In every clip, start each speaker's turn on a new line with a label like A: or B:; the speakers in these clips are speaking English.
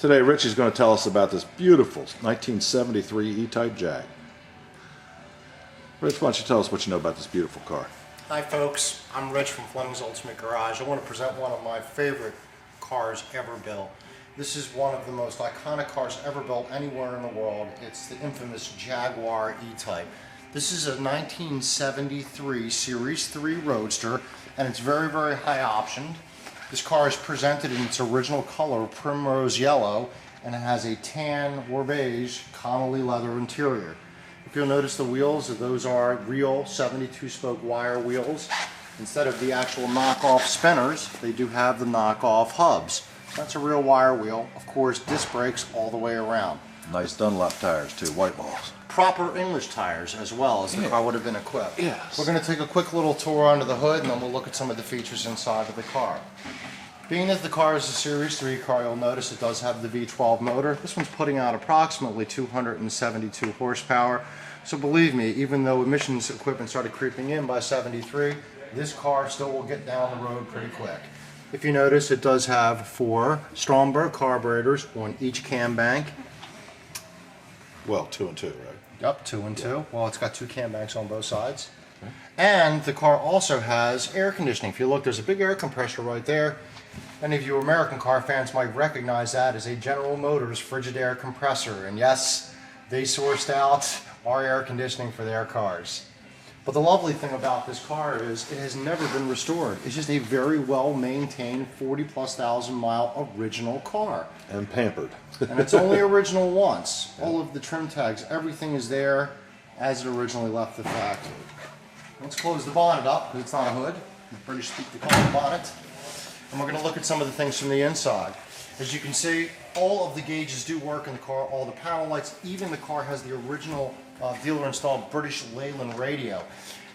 A: Today, Richie's going to tell us about this beautiful 1973 E-Type Jag. Rich, why don't you tell us what you know about this beautiful car?
B: Hi folks, I'm Rich from Fleming's Ultimate Garage. I want to present one of my favorite cars ever built. This is one of the most iconic cars ever built anywhere in the world. It's the infamous Jaguar E-Type. This is a 1973 Series 3 Roadster, and it's very, very high optioned. This car is presented in its original color, primrose yellow, and it has a tan or beige Connolly leather interior. If you'll notice, the wheels, those are real 72-spoke wire wheels. Instead of the actual knockoff spinners, they do have the knockoff hubs. That's a real wire wheel. Of course, disc brakes all the way around.
A: Nice Dunlop tires too, white balls.
B: Proper English tires as well as the car would have been equipped.
A: Yes.
B: We're going to take a quick little tour under the hood, and then we'll look at some of the features inside of the car. Being that the car is a Series 3 car, you'll notice it does have the V12 motor. This one's putting out approximately 272 horsepower. So believe me, even though emissions equipment started creeping in by 73, this car still will get down the road pretty quick. If you notice, it does have 4 Stromberg carburetors on each cam bank.
A: Well, 2 and 2, right?
B: Yep, 2 and 2. Well, it's got 2 cam banks on both sides. Okay. And the car also has air conditioning. If you look, there's a big air compressor right there. Any of you American car fans might recognize that as a General Motors Frigidaire compressor. And yes, they sourced out our air conditioning for their cars. But the lovely thing about this car is it has never been restored. It's just a very well maintained 40+ thousand mile original car.
A: And pampered.
B: And it's only original once. All of the trim tags, everything is there as it originally left the factory. Let's close the bonnet up because it's not a hood. The British speak they call it a bonnet. And we're going to look at some of the things from the inside. As you can see, all of the gauges do work in the car, all the panel lights, even the car has the original dealer-installed British Leyland radio.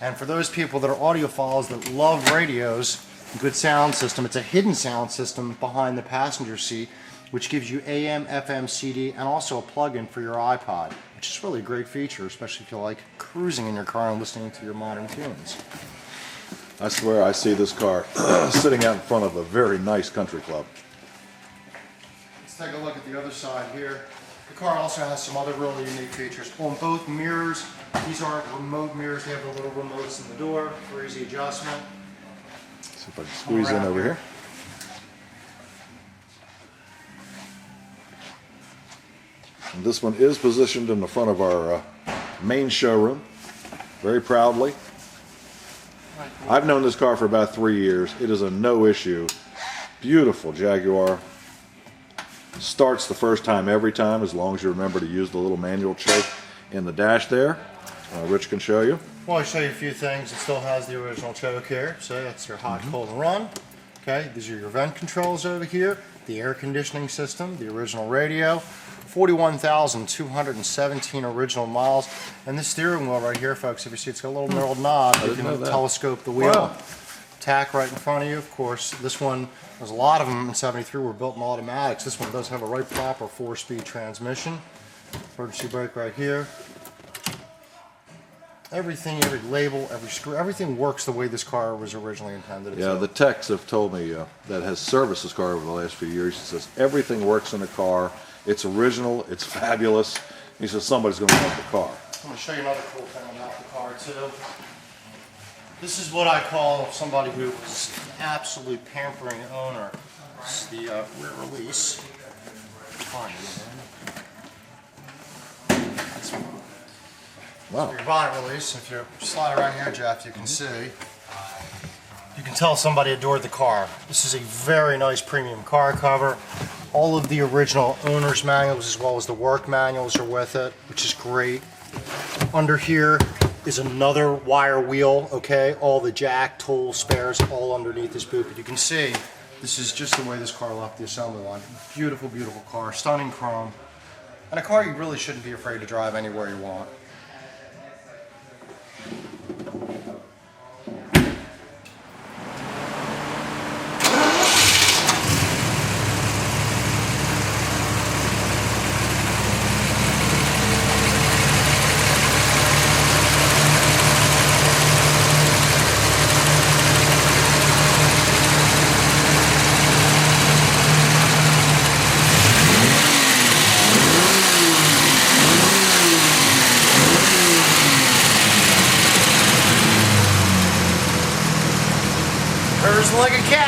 B: And for those people that are audiophiles that love radios, good sound system, it's a hidden sound system behind the passenger seat, which gives you AM, FM, CD, and also a plug-in for your iPod, which is really a great feature, especially if you like cruising in your car and listening to your modern tunes.
A: I swear I see this car sitting out in front of a very nice country club.
B: Let's take a look at the other side here. The car also has some other really unique features. On both mirrors, these are remote mirrors. They have the little remotes in the door for easy adjustment.
A: See if I can squeeze in over here. And this one is positioned in the front of our main showroom, very proudly. I've known this car for about 3 years. It is a no issue. Beautiful Jaguar. Starts the first time every time, as long as you remember to use the little manual choke in the dash there. Rich can show you.
B: Well, I'll show you a few things. It still has the original choke here. So that's your hot, cold, and run. Okay, these are your vent controls over here. The air conditioning system, the original radio. 41,217 original miles. And this steering wheel right here, folks, if you see it's got a little knurled knob, you can telescope the wheel. Wow. Tack right in front of you. Of course, this one, there's a lot of them in 73 were built in automatics. This one does have a right proper 4-speed transmission. Emergency brake right here. Everything, every label, every screw, everything works the way this car was originally intended to.
A: Yeah, the techs have told me that has serviced this car over the last few years. He says everything works in the car. It's original. It's fabulous. He says somebody's going to love the car.
B: I'm going to show you another cool thing about the car too. This is what I call somebody who was an absolute pampering owner. It's the rear release. Wow. So your bonnet release. If you slide around here, Jeff, you can see. You can tell somebody adored the car. This is a very nice premium car cover. All of the original owner's manuals as well as the work manuals are with it, which is great. Under here is another wire wheel, okay? All the jack, tool, spares, all underneath this boot. But you can see, this is just the way this car left the assembly line. Beautiful, beautiful car, stunning chrome. And a car you really shouldn't be afraid to drive anywhere you want. like a cat.